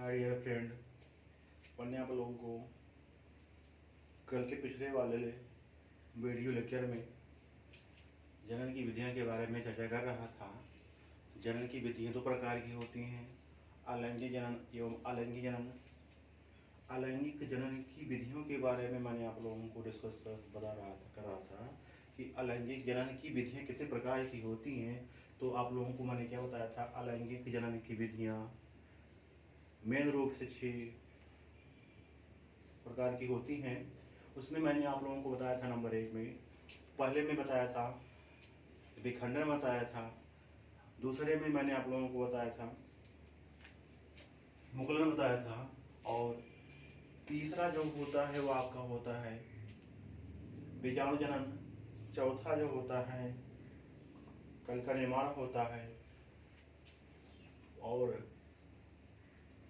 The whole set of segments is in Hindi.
हाय डियर फ्रेंड, मैंने आप लोगों को कल के पिछले वाले वीडियो लेक्चर में जनन की विधियां के बारे में चर्चा कर रहा था। जनन की विधियां दो प्रकार की होती हैं, अलैंगिक जनन एवं अलैंगिक जनन। अलैंगिक जनन की विधियों के बारे में मैंने आप लोगों को कर रहा था कि अलैंगिक जनन की विधियां कितने प्रकार की होती हैं। तो आप लोगों को मैंने क्या बताया था, अलैंगिक जनन की विधियां मेन रूप से 6 प्रकार की होती हैं। उसमें मैंने आप लोगों को बताया था नंबर 1 में, पहले में बताया था विखंडन बताया था, दूसरे में मैंने आप लोगों को बताया था मुकुलन बताया था, और तीसरा जो होता है वो आपका होता है बीजाणु जनन, चौथा जो होता है कल का निर्माण होता है, और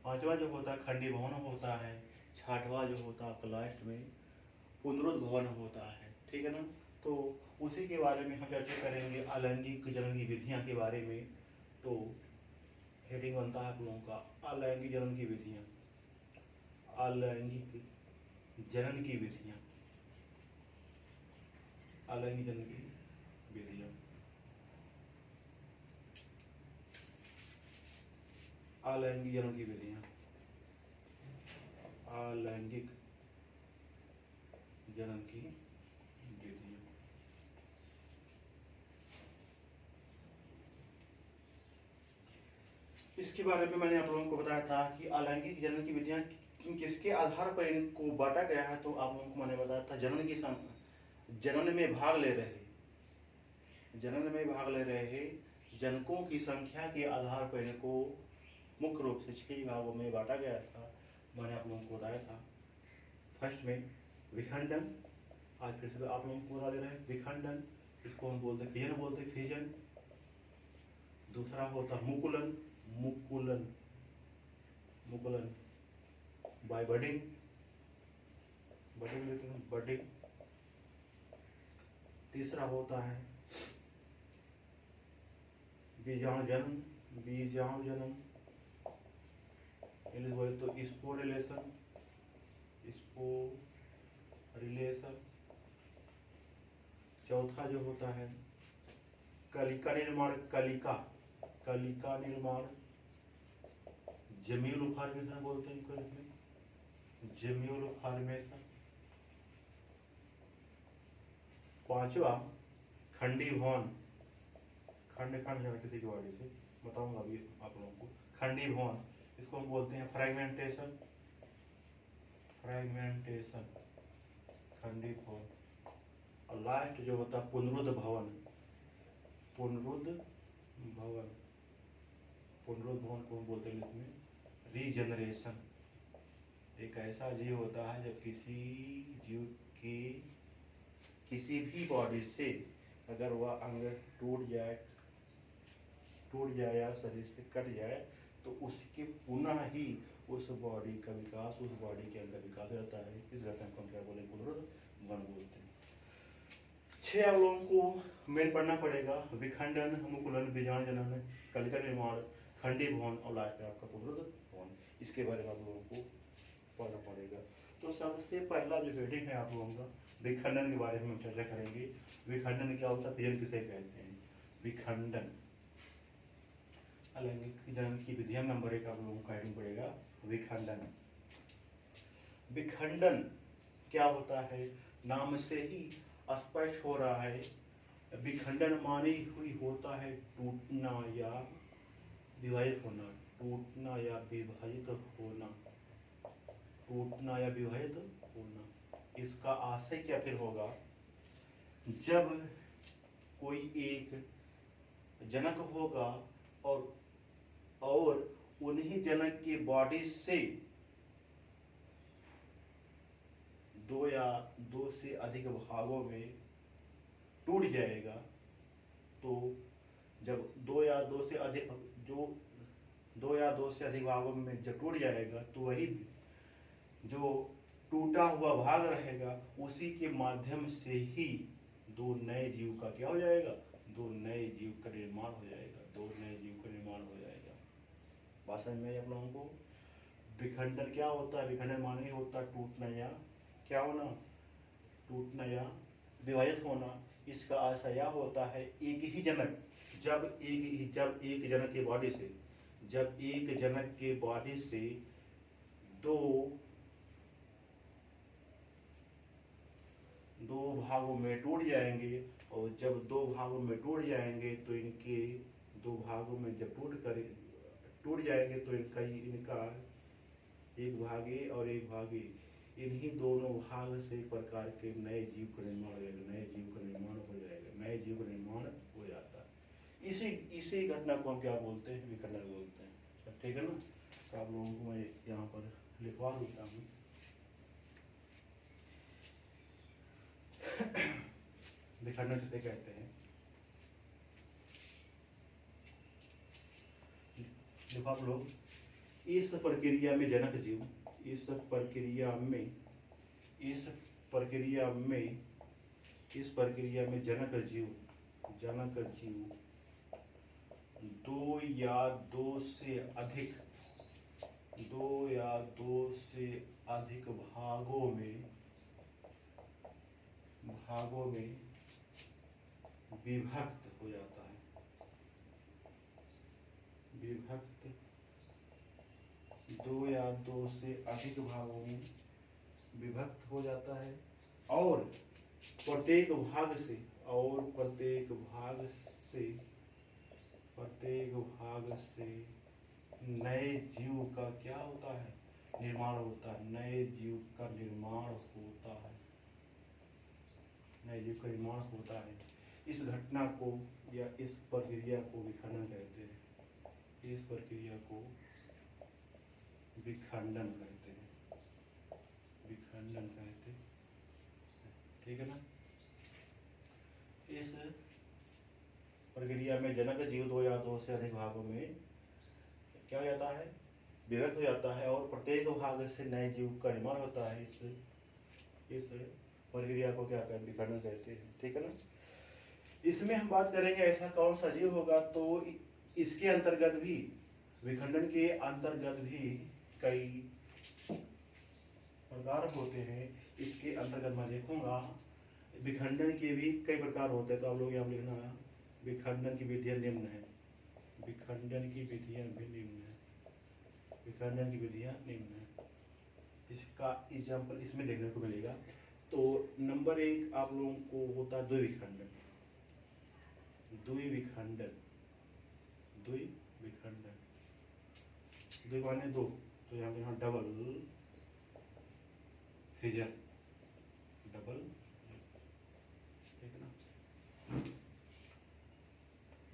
पांचवा जो होता है खंडीभवन होता है, छठवा जो होता है आपका लास्ट में पुनरुद्भवन होता है। ठीक है ना। तो उसी के बारे में हम चर्चा करेंगे, अलैंगिक जनन की विधियां के बारे में। तो हेडिंग बनता है आप लोगों का अलैंगिक जनन की विधियां। अलैंगिक जनन की विधियां, अलैंगिक जनन की विधियां, अलैंगिक जनन की विधियां, अलैंगिक जनन की विधियां। इसके बारे में मैंने आप लोगों को बताया था कि अलैंगिक जनन की विधियां किसके आधार पर इनको बांटा गया है। तो आप लोगों को मैंने बताया था जनन में भाग ले रहे जनकों की संख्या के आधार पर इनको मुख्य रूप से 6 भागों में बांटा गया था। मैंने आप लोगों को बताया था फर्स्ट में विखंडन, आज फिर से आप लोगों को बता दे रहे हैं विखंडन, इसको हम बोलते हैं फिजन। दूसरा होता मुकुलन, मुकुलन बाय बडिंग, बडिंग। तीसरा होता है बीजाणु जनन, इंग्लिश बोले तो स्पोरिलेशन। चौथा जो होता है कलिका निर्माण, जम्यूल फॉर्मेशन बोलते हैं इसको, इसमें जम्यूल फॉर्मेशन। पांचवा खंडीभवन, खंड किसी की बॉडी से बताऊंगा अभी आप लोगों को। खंडीभवन, इसको हम बोलते हैं फ्रैगमेंटेशन, खंडीभवन। और लास्ट जो होता है पुनरुद्भवन को हम बोलते हैं इसमें रीजनरेशन। एक ऐसा जीव होता है जब किसी जीव की किसी भी बॉडी से अगर वह अंग टूट जाए या शरीर से कट जाए तो उसके पुनः ही उस बॉडी का विकास, उस बॉडी के अंदर विकास होता है। इस घटना को हम क्या बोले, पुनरुद्भवन बोलते हैं। 6 आप लोगों को मेन पढ़ना पड़ेगा, विखंडन, मुकुलन, बीजाणु जनन, कलिका निर्माण, खंडीभवन और लास्ट में आपका पुनरुद्भवन। इसके बारे में आप लोगों को पढ़ना पड़ेगा। तो सबसे पहला जो हेडिंग है आप लोगों का विखंडन के बारे में हम चर्चा करेंगे। विखंडन क्या होता है, फिजन किसे कहते हैं। विखंडन अलैंगिक जनन की विधियां नंबर 1 आप लोगों का हेडिंग पड़ेगा विखंडन। विखंडन क्या होता है, नाम से ही स्पष्ट हो रहा है। विखंडन माने हुई होता है टूटना या विभाजित होना, टूटना या विभाजित होना। इसका आशय क्या फिर होगा, जब कोई एक जनक होगा और उन्हीं जनक की बॉडी से 2 या 2 से अधिक भागों में टूट जाएगा। तो जब 2 या 2 से अधिक भागों में जब टूट जाएगा तो वही जो टूटा हुआ भाग रहेगा उसी के माध्यम से ही 2 नए जीव का क्या हो जाएगा, 2 नए जीव का निर्माण हो जाएगा, 2 नए जीव का निर्माण हो जाएगा। बात समझ में आई आप लोगों को। विखंडन क्या होता है? विखंडन माने होता टूटना या क्या होना, टूटना या विभाजित होना। इसका आशय यह होता है एक ही जनक जब एक जनक के बॉडी से दो दो भागों में टूट जाएंगे, और जब दो भागों में टूट जाएंगे तो इनके दो भागों में जब टूट जाएंगे तो इनका एक भागी और एक भागी, इन्हीं दोनों भाग से एक प्रकार के नए जीव का निर्माण हो जाएगा, नए जीव का निर्माण हो जाएगा, नए जीव का निर्माण हो जाता है। इसी घटना को हम क्या बोलते हैं? विखंडन बोलते हैं। ठीक है ना? तो आप लोगों को मैं यहाँ पर लिखवा देता हूँ। विखंडन किसे कहते हैं? देखो आप लोग, इस प्रक्रिया में जनक जीव इस प्रक्रिया में जनक जीव दो या दो से अधिक भागों में विभक्त हो जाता है। दो या दो से अधिक भागों में विभक्त हो जाता है, और प्रत्येक भाग से नए जीव का क्या होता है? निर्माण होता है। नए जीव का निर्माण होता है। इस घटना को या इस प्रक्रिया को विखंडन कहते हैं। इस प्रक्रिया को विखंडन कहते हैं। ठीक है ना? इस प्रक्रिया में जनक जीव दो या दो से अधिक भागों में क्या हो जाता है? विभक्त हो जाता है, और प्रत्येक भाग से नए जीव का निर्माण होता है। इस प्रक्रिया को क्या कहते हैं? विखंडन कहते हैं। ठीक है ना? इसमें हम बात करेंगे ऐसा कौन सा जीव होगा, तो इसके अंतर्गत भी, विखंडन के अंतर्गत भी कई प्रकार होते हैं। इसके अंतर्गत मैं देखूंगा विखंडन के भी कई प्रकार होते हैं, तो आप लोग यहाँ लिखना है। विखंडन की विधियां निम्न है। इसका एग्जाम्पल इसमें देखने को मिलेगा। तो नंबर 1 आप लोगों को होता है द्विविखंडन। द्वि माने दो, तो यहाँ पे डबल फिजर, ठीक है ना?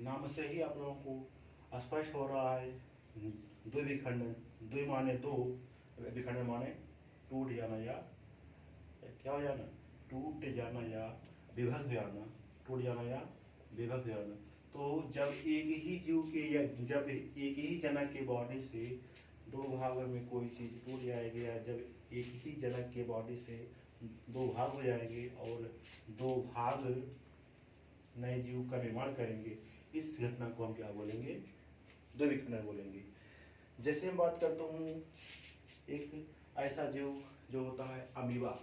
नाम से ही आप लोगों को स्पष्ट हो रहा है। द्विविखंडन, द्वि माने दो, विखंडन माने टूट जाना या क्या हो जाना? टूट जाना या विभक्त हो जाना। टूट जाना या विभक्त हो जाना। तो जब एक ही जीव के या जब एक ही जनक के बॉडी से दो भागों में कोई चीज टूट जाएगी, या जब एक ही जनक के बॉडी से दो भाग हो जाएंगे और दो भाग नए जीव का निर्माण करेंगे, इस घटना को हम क्या बोलेंगे? द्विविखंडन बोलेंगे। जैसे हम बात करता हूँ एक ऐसा जीव जो होता है अमीबा।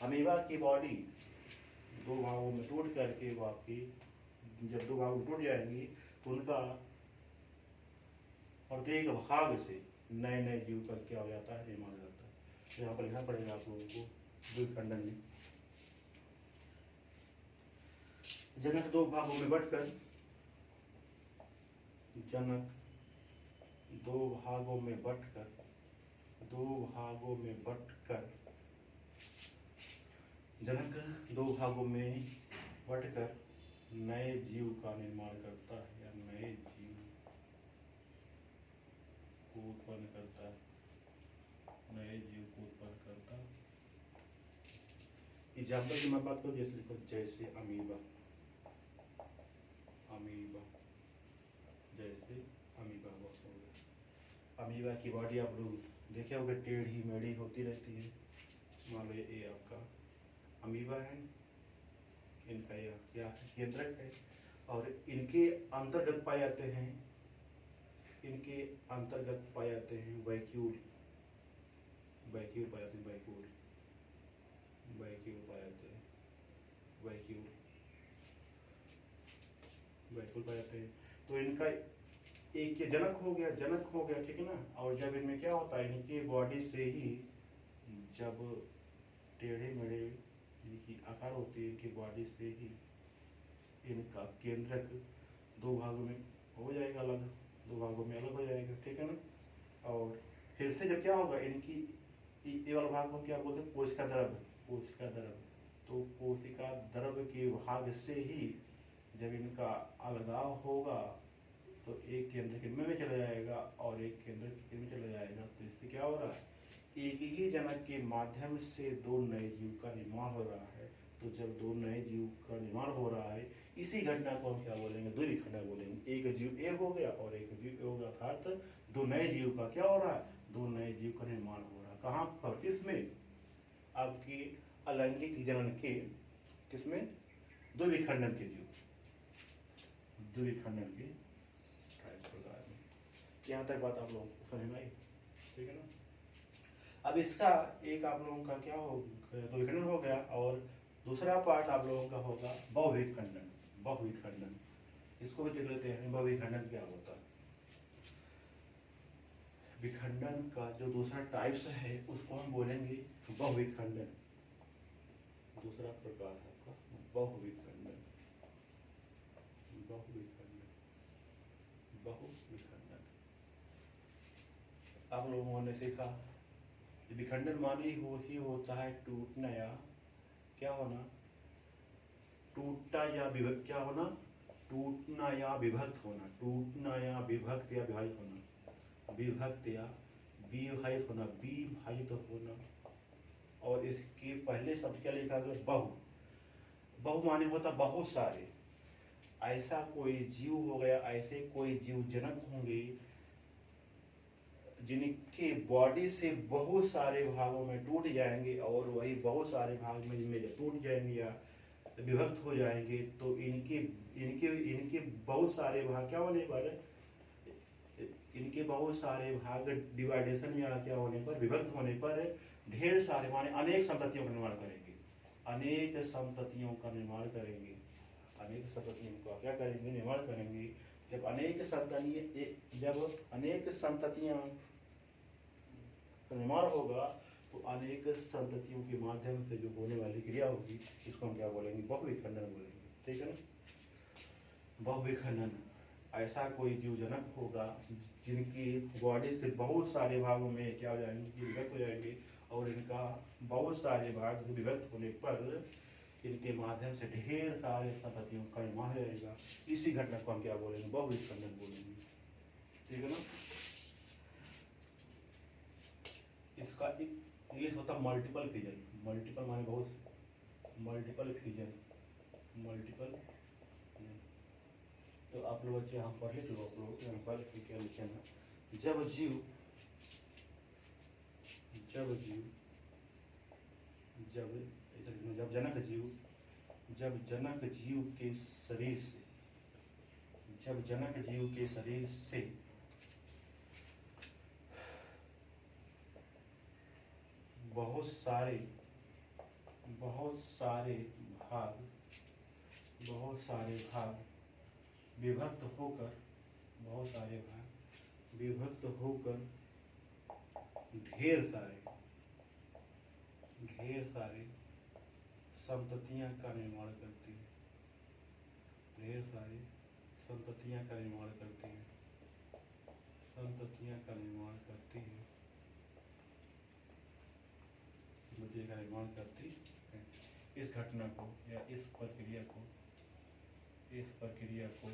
अमीबा की बॉडी दो भागों में टूट करके वो आपकी जब दो भाग में टूट जाएंगी तो उनका प्रत्येक भाग से नए नए जीव का क्या हो जाता है? निर्माण हो जाता है। तो यहाँ पर लिखना पड़ेगा आप लोगों को द्विखंडन में। जनक दो भागों में बंटकर जनक दो भागों में बंटकर नए जीव का निर्माण करता है, या नए जीव को उत्पन्न करता है। एग्जाम्पल की मैं बात करूँ, जैसे लिखो, जैसे अमीबा, बॉक्स हो गया। अमीबा की बॉडी आप लोग देखे होंगे, टेढ़ी मेढ़ी होती रहती है। मान लो ये आपका अमीबा है, इनका यह क्या है? केंद्रक है, और इनके अंतर्गत पाए जाते हैं वैक्यूल। वैक्यूल पाए जाते हैं, वैक्यूल वैक्यूल पाए जाते हैं, वैक्यूल वैक्यूल पाए जाते हैं। तो इनका एक ये जनक हो गया, ठीक है ना। और जब इनमें क्या होता है, इनकी बॉडी से ही जब टेढ़े मेढ़े इनकी आकार होती है, इनकी बॉडी से ही इनका केंद्रक दो भागों में हो जाएगा अलग, दो भागों में अलग हो जाएगा, ठीक है ना। और फिर से जब क्या होगा, इनकी ये वाला भाग को क्या बोलते हैं, कोशिका द्रव, कोशिका द्रव। तो कोशिका द्रव के भाग से ही जब इनका अलगाव होगा तो एक केंद्र किनमें में चला जाएगा और एक केंद्र किनमें चला जाएगा। तो इससे क्या हो रहा है, एक ही जनक के माध्यम से दो नए जीव का निर्माण हो रहा है। तो जब दो नए जीव का निर्माण हो रहा है, इसी घटना को हम क्या बोलेंगे, द्विविखंडन बोलेंगे। एक जीव ए हो गया और एक जीव ए हो गया, अर्थात दो नए जीव का क्या हो रहा है, दो नए जीव का निर्माण हो रहा है। कहाँ पर, किसमें, आपकी अलैंगिक जनन के, किसमें, द्विविखंडन के जीव, द्विविखंडन के प्रकार में। यहाँ तक बात आप लोगों को समझ में आई, ठीक है ना। अब इसका एक आप लोगों का क्या हो, द्विविखंडन हो गया, और दूसरा पार्ट आप लोगों का होगा बहुविखंडन। बहुविखंडन इसको भी देख लेते हैं, बहुविखंडन क्या होता है। विखंडन का जो दूसरा टाइप्स है उसको हम बोलेंगे बहुविखंडन। दूसरा प्रकार है आपका बहुविखंडन, बहुविखंडन, बहुविखंडन। आप लोगों ने सीखा विखंडन माने ही होता है टूटना या क्या होना, टूटना या विभक्त, क्या होना, टूटना या विभक्त होना, टूटना या विभक्त या विभाजित होना, विभक्त या विभाजित होना, विभाजित होना। और इसके पहले शब्द क्या लिखा गया, बहु। बहु माने होता बहुत सारे, ऐसा कोई जीव हो गया, ऐसे कोई जीव जनक होंगे जिनके बॉडी से बहुत सारे भागों में टूट जाएंगे, और वही बहुत सारे भाग में जिनमें टूट जाएंगे या विभक्त हो जाएंगे। तो इनके इनके इनके बहुत सारे भाग क्या होने पर, इनके बहुत सारे भाग डिवाइडेशन या क्या होने पर, विभक्त होने पर ढेर सारे माने अनेक संततियों का निर्माण करेंगे, अनेक संततियों का निर्माण करेंगे, अनेक संततियों का क्या करेंगे, निर्माण करेंगे। जब अनेक संततियां का निर्माण होगा तो अनेक संततियों के माध्यम से जो होने वाली क्रिया होगी इसको हम क्या बोलेंगे, बहुविखंडन बोलेंगे, ठीक है ना। बहुविखंडन ऐसा कोई जीव जनक होगा जिनकी बॉडी से बहुत सारे भागों में क्या हो जाएंगे, विभक्त हो जाएंगे, और इनका बहुत सारे भाग विभक्त होने पर इनके माध्यम से ढेर सारे संततियों का निर्माण हो जाएगा। इसी घटना को हम क्या बोलेंगे, बहुविखंडन बोलेंगे, ठीक है ना। इसका एक होता मल्टीपल फिजन, मल्टीपल माने बहुत, मल्टीपल फिजन, मल्टीपल। तो आप लोग बच्चे यहाँ पर लिख लो, आप लोग यहाँ पर क्या लिखे ना, जब जीव जब जनक जीव, जब जनक जीव के शरीर से, जब जनक जीव के शरीर से बहुत सारे भाग विभक्त होकर, बहुत सारे भाग विभक्त होकर ढेर सारे संततियां का निर्माण करती है, ढेर सारी संततियां का निर्माण करती है, संततियां का निर्माण करती है, मुझे का निर्माण करती है। इस घटना को या इस प्रक्रिया को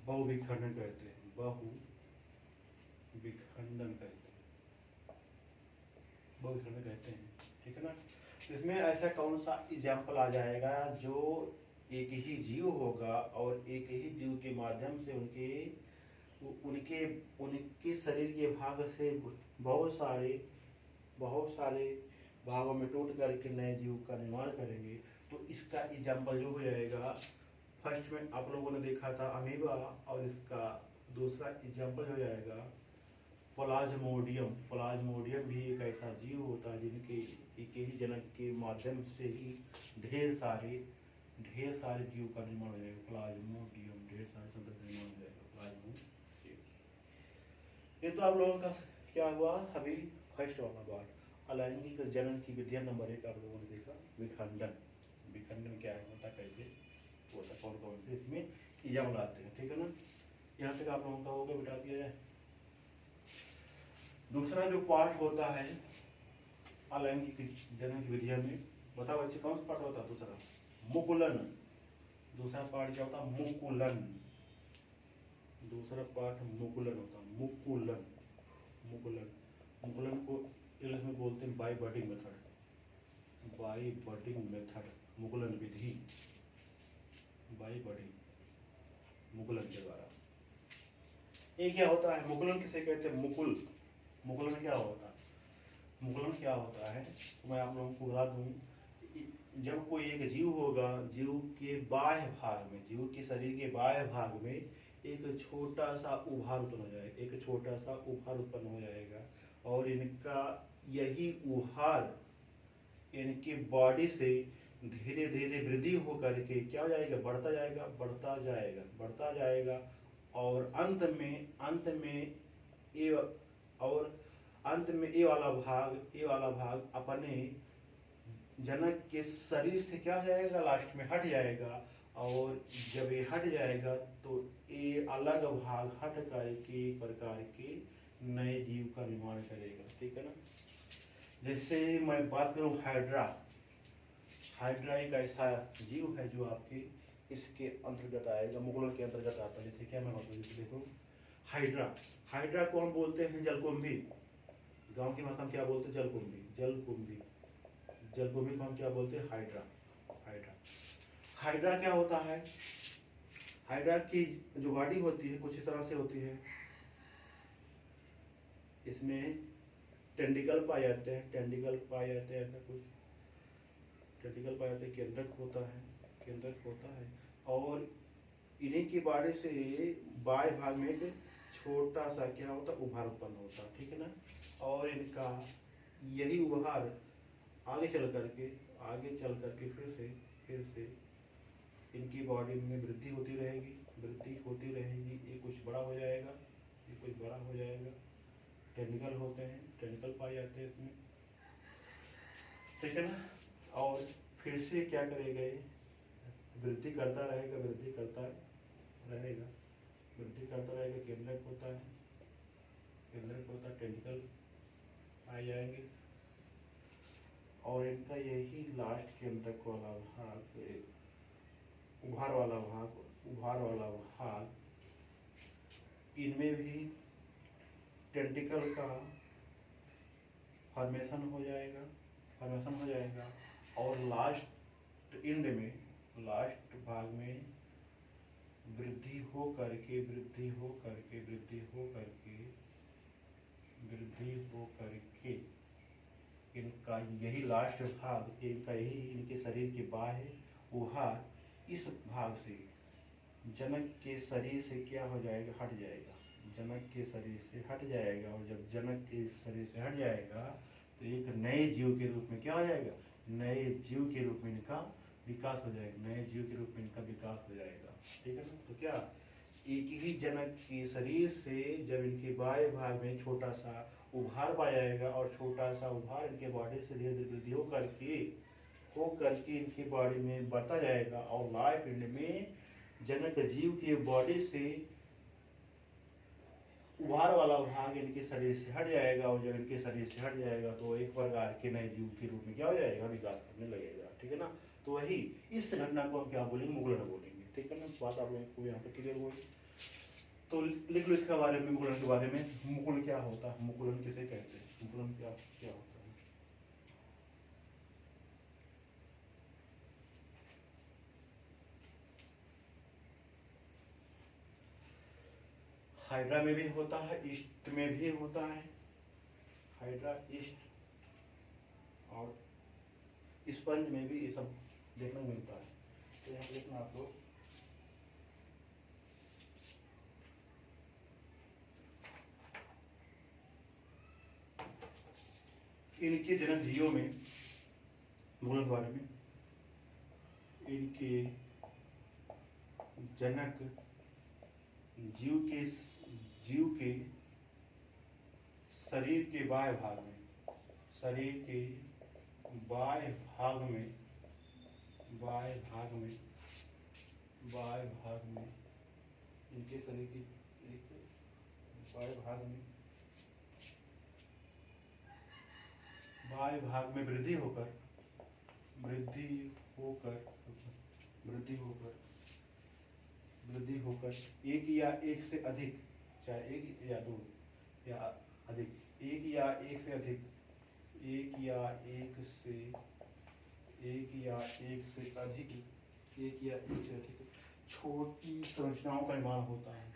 बहुविखंडन कहते हैं, बहुविखंडन कहते हैं, बहुविखंडन कहते हैं, ठीक है ना। इसमें ऐसा कौन सा एग्जाम्पल आ जाएगा जो एक ही जीव होगा और एक ही जीव के माध्यम से उनके शरीर के भाग से बहुत सारे भागों में टूट करके नए जीव का निर्माण करेंगे। तो इसका एग्जाम्पल जो हो जाएगा, फर्स्ट में आप लोगों ने देखा था अमीबा, और इसका दूसरा एग्जाम्पल हो जाएगा फ्लाज्मोडियम भी एक ऐसा जीव होता है जिनके एक ही जनक के माध्यम से ही ढेर सारे जीव का निर्माण हो जाएगा। प्लाज्मोडियम, ढेर सारे शब्द का निर्माण हो जाएगा प्लाज्मोडियम। ये तो आप लोगों का क्या हुआ अभी फर्स्ट वाला पार्ट। अलैंगिक जनन की विधियां नंबर 1 आप लोगों ने देखा। विखंडन क्या होता, कैसे होता, कौन कौन से इसमें एग्जाम लाते हैं, ठीक है ना। यहाँ तक आप लोगों का होगा, बिठा दिया जाए। दूसरा जो पार्ट होता है अलैंगिक जनन की विधियां में, बताओ बच्चे कौन सा पार्ट होता है दूसरा? मुकुलन। दूसरा पार्ट क्या होता है? मुकुलन। दूसरा पार्ट मुकुलन होता है। मुकुलन को इंग्लिश में बोलते हैं बाई बडिंग मेथड। मुकुलन विधि, बाई बडिंग, मुकुलन के द्वारा। ये क्या होता है? मुकुलन किसे कहते हैं? मुकुलन क्या होता है? मुकुलन क्या होता है तो मैं आप लोगों को बता दूं, जब कोई एक जीव होगा, जीव के बाह्य भाग में, जीव के शरीर के बाह्य भाग में एक छोटा सा उभार उत्पन्न हो जाएगा, और इनका यही उभार इनकी बॉडी से धीरे धीरे वृद्धि होकर के क्या हो जाएगा? बढ़ता जाएगा और अंत में ये वाला भाग अपने जनक के शरीर से क्या हो जाएगा? लास्ट में हट जाएगा। और जब ये हट जाएगा तो ये अलग भाग हट करके प्रकार के नए जीव का निर्माण करेगा, ठीक है ना। जैसे मैं बात करूं हाइड्रा एक ऐसा जीव है जो आपके इसके अंतर्गत आएगा, मुकुलन के अंतर्गत आता है। जैसे क्या मैं बताऊं, जैसे देखो हाइड्रा को हम बोलते हैं जलकुंभी। गांव की भाषा में क्या बोलते हैं? जलकुंभी को हम क्या बोलते हैं? हाइड्रा क्या होता है? हाइड्रा की जो बॉडी होती है कुछ इस तरह से होती है। इसमें टेंडिकल पाए जाते हैं, ऐसा कुछ टेंडिकल पाए जाते हैं, केंद्रक होता है। और इन्हीं की बॉडी से बाएं भाग में एक छोटा सा क्या होता है? उभार उत्पन्न होता है, ठीक है ना। और इनका यही उभार आगे चल करके फिर से इनकी बॉडी में वृद्धि होती रहेगी। ये कुछ बड़ा हो जाएगा, टेंटिकल होते हैं, टेंटिकल पाए जाते हैं इसमें, ठीक है ना। और फिर से क्या करेगा? वृद्धि करता रहेगा, केंद्रक होता है, टेंटिकल पाए जाएंगे। और इनका यही लास्ट केंद्रक वाला भाग, उभार वाला भाग, इनमें भी टेंटिकल का फॉर्मेशन हो जाएगा। और लास्ट भाग में वृद्धि हो करके इनका यही लास्ट भाग, इनके शरीर के बाह्य उभार इस भाग से जनक के शरीर से क्या हो जाएगा? हट जाएगा। और जब जनक के शरीर से हट जाएगा तो एक नए जीव के रूप में क्या हो जाएगा? इनका विकास हो जाएगा, ठीक है ना। तो क्या एक ही जनक के शरीर से जब इनके बाएं भाग में छोटा सा उभार पाया जाएगा, और छोटा सा उभार इनके बॉडी से धीरे धीरे वृद्धि हो करके इनकी बॉडी में बढ़ता जाएगा। और लास्ट एंड में जनक जीव की बॉडी से उभार वाला भाग इनके शरीर से हट जाएगा। और जब इनके शरीर से हट जाएगा तो एक प्रकार के नए जीव के रूप में क्या हो जाएगा? विकास करने लगेगा, ठीक है ना। तो वही इस घटना को हम क्या बोलेंगे? मुकुलन बोलेंगे, ठीक है ना। बात आप लोगों को यहाँ पे क्लियर हुई? तो लिख लो इसके बारे में, मुकुलन के बारे में। मुकुल क्या होता है? मुकुलन किसे कहते हैं? मुकुलन क्या होता है? हाइड्रा में भी होता है, ईस्ट में भी होता है। हाइड्रा, ईस्ट और स्पंज में भी ये सब देखने को मिलता है। तो यहाँ देखना आप लोग, इनके जनक जीवों में, मुगलों के बारे में, इनके जनक जीव के शरीर के बाह्य भाग में, शरीर के बाह्य भाग में इनके शरीर की एक बाह्य भाग में वृद्धि होकर एक या एक से अधिक, चाहे एक या दो या अधिक, एक या एक से अधिक छोटी संरचनाओं का निर्माण होता है।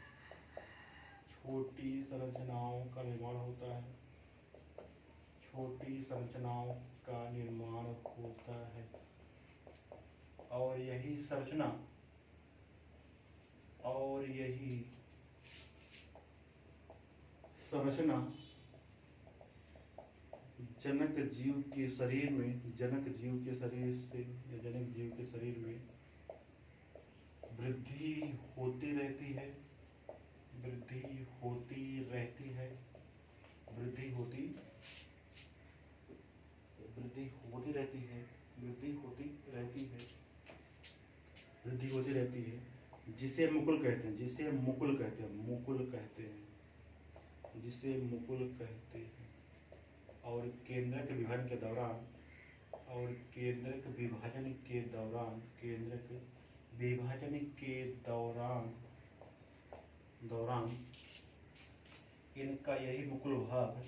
छोटी संरचनाओं का निर्माण होता है और यही संरचना जनक जीव के शरीर में वृद्धि होती रहती है, जिसे मुकुल कहते हैं। और केंद्रक विभाजन के दौरान इनका यही मुकुल भाग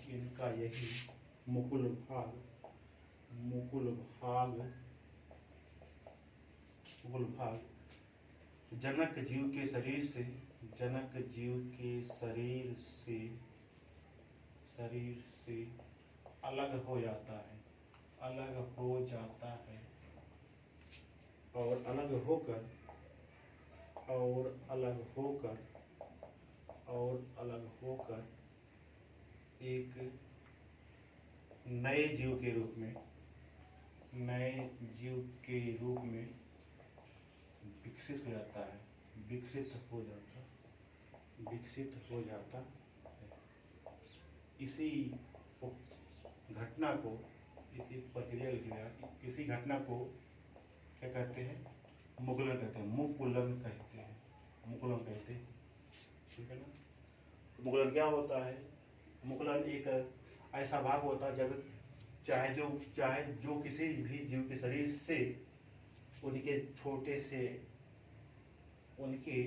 जनक जीव के शरीर से अलग हो जाता है और अलग होकर एक नए जीव के रूप में विकसित हो जाता है। इसी घटना को क्या कहते हैं? मुकुलन कहते हैं। ठीक है ना? मुकुलन क्या होता है? मुकुलन एक ऐसा भाग होता है जब चाहे जो किसी भी जीव के शरीर से उनकी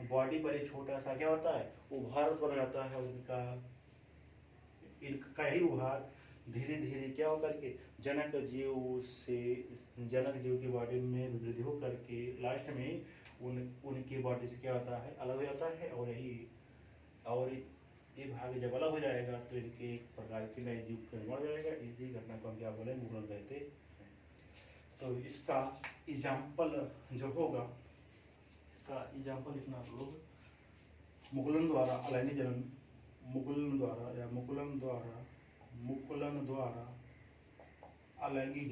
बॉडी पर एक छोटा सा क्या होता है, उभार बन जाता है। इनका ही उभार धीरे धीरे क्या होकर के जनक जीव की बॉडी में वृद्धि होकर के लास्ट में उनकी बॉडी से क्या होता है, अलग हो जाता है। और ये भाग जब अलग हो जाएगा तो इनके एक प्रकार के नए जीव का निर्माण हो जाएगा। इसी घटना को हम क्या बोले, मुकुलन कहते हैं। तो इसका एग्जाम्पल जो होगा, लिखना आप लोग, मुकुलन द्वारा अलैंगिक जनन, मुकुलन द्वारा अलैंगिक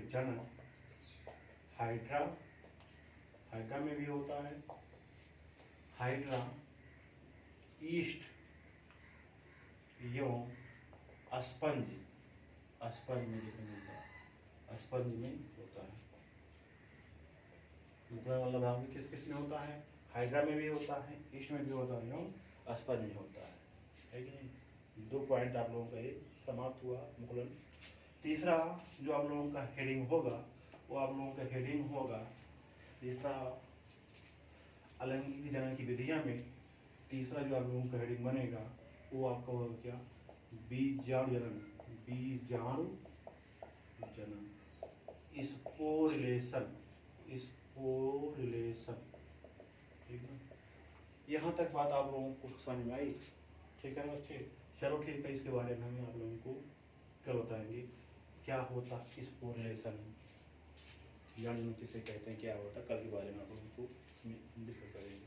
जनन हाइड्रा में भी होता है। हाइड्रा, ईस्ट एवं स्पंज में होता है। मुकुलन वाला भाग में किस में होता है? हाइड्रा में भी होता है, ईस्ट में भी होता है एवं स्पंज में होता है कि नहीं? 2 पॉइंट आप लोगों का ये समाप्त हुआ मुकुलन। तीसरा जो आप लोगों का हेडिंग होगा, तीसरा अलैंगिक जनन की विधियां में तीसरा जो आप लोगों का हेडिंग बनेगा वो आपका होगा क्या? बीजाणु जनन, स्पोरिलेशन। ठीक है, यहाँ तक बात आप लोगों को समझ में आई? ठीक है ना बच्चे? चलो ठीक है, इसके बारे में हम आप लोगों को कल बताएंगे क्या होता स्पोरिलेशन, जन्म किसे कहते हैं, क्या होता, कल के बारे में आप लोगों को डिस्कस करेंगे।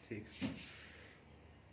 ठीक।